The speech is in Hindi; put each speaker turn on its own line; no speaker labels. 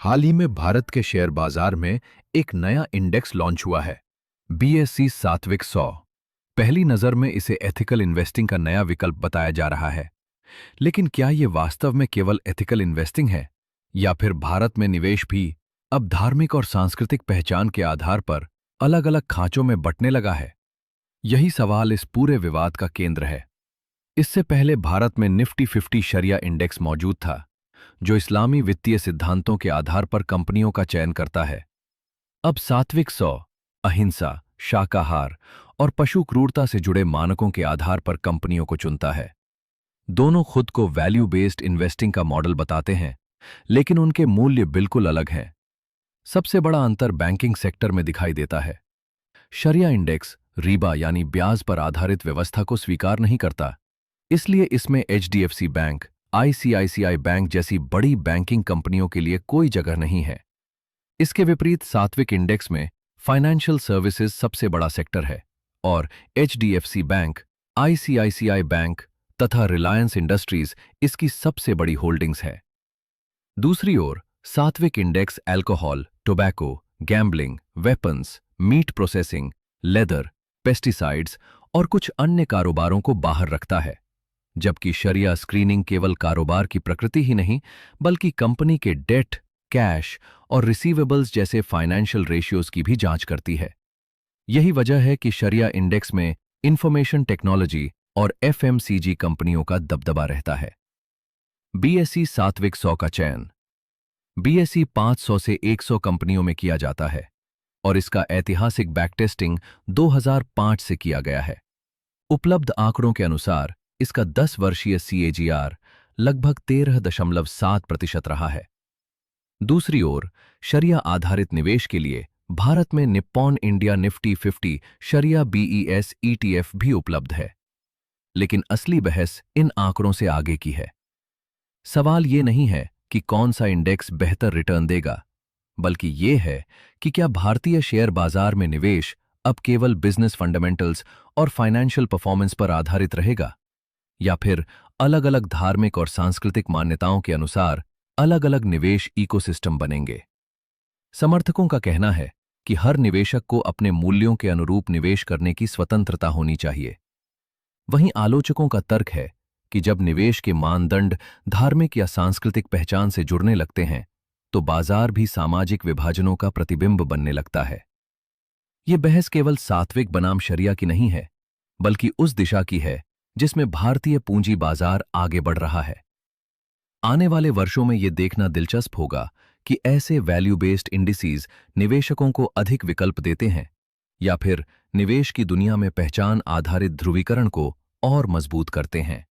हाल ही में भारत के शेयर बाजार में एक नया इंडेक्स लॉन्च हुआ है, BSE सात्विक 100। पहली नजर में इसे एथिकल इन्वेस्टिंग का नया विकल्प बताया जा रहा है, लेकिन क्या ये वास्तव में केवल एथिकल इन्वेस्टिंग है, या फिर भारत में निवेश भी अब धार्मिक और सांस्कृतिक पहचान के आधार पर अलग-अलग खांचों में बंटने लगा है? यही सवाल इस पूरे विवाद का केंद्र है। इससे पहले भारत में निफ्टी 50 शरिया इंडेक्स मौजूद था, जो इस्लामी वित्तीय सिद्धांतों के आधार पर कंपनियों का चयन करता है। अब सात्विक 100 अहिंसा, शाकाहार और पशु क्रूरता से जुड़े मानकों के आधार पर कंपनियों को चुनता है। दोनों खुद को वैल्यू बेस्ड इन्वेस्टिंग का मॉडल बताते हैं, लेकिन उनके मूल्य बिल्कुल अलग हैं। सबसे बड़ा अंतर बैंकिंग सेक्टर में दिखाई देता है। शरिया इंडेक्स रिबा यानी ब्याज पर आधारित व्यवस्था को स्वीकार नहीं करता, इसलिए इसमें HDFC बैंक, ICICI बैंक जैसी बड़ी बैंकिंग कंपनियों के लिए कोई जगह नहीं है। इसके विपरीत सात्विक इंडेक्स में फाइनेंशियल सर्विसेज सबसे बड़ा सेक्टर है और HDFC बैंक, ICICI बैंक तथा रिलायंस इंडस्ट्रीज इसकी सबसे बड़ी होल्डिंग्स है। दूसरी ओर सात्विक index alcohol, tobacco, gambling, weapons, meat processing, leather, pesticides और कुछ अन्य कारोबारों को बाहर रखता है, जबकि शरिया स्क्रीनिंग केवल कारोबार की प्रकृति ही नहीं, बल्कि कंपनी के डेट, कैश और रिसीवेबल्स जैसे फाइनेंशियल रेशियोज की भी जांच करती है। यही वजह है कि शरिया इंडेक्स में इंफॉर्मेशन टेक्नोलॉजी और FMCG कंपनियों का दबदबा रहता है। BSE सात्विक 100 का चयन BSE 500 से 100 कंपनियों में किया जाता है और इसका ऐतिहासिक बैकटेस्टिंग 2005 से किया गया है। उपलब्ध आंकड़ों के अनुसार इसका 10 वर्षीय CAGR लगभग 13.7% रहा है। दूसरी ओर शरिया आधारित निवेश के लिए भारत में निप्पॉन इंडिया निफ्टी 50 शरिया BES ETF भी उपलब्ध है, लेकिन असली बहस इन आंकड़ों से आगे की है। सवाल ये नहीं है कि कौन सा इंडेक्स बेहतर रिटर्न देगा, बल्कि ये है कि क्या भारतीय शेयर बाजार में निवेश अब केवल बिजनेस फंडामेंटल्स और फाइनेंशियल परफॉर्मेंस पर आधारित रहेगा, या फिर अलग-अलग धार्मिक और सांस्कृतिक मान्यताओं के अनुसार अलग-अलग निवेश इकोसिस्टम बनेंगे। समर्थकों का कहना है कि हर निवेशक को अपने मूल्यों के अनुरूप निवेश करने की स्वतंत्रता होनी चाहिए। वहीं आलोचकों का तर्क है कि जब निवेश के मानदंड धार्मिक या सांस्कृतिक पहचान से जुड़ने लगते हैं, तो बाजार भी सामाजिक विभाजनों का प्रतिबिंब बनने लगता है। ये बहस केवल सात्विक बनाम शरिया की नहीं है, बल्कि उस दिशा की है जिसमें भारतीय पूंजी बाजार आगे बढ़ रहा है। आने वाले वर्षों में ये देखना दिलचस्प होगा कि ऐसे वैल्यू बेस्ड इंडिसेस निवेशकों को अधिक विकल्प देते हैं, या फिर निवेश की दुनिया में पहचान आधारित ध्रुवीकरण को और मजबूत करते हैं।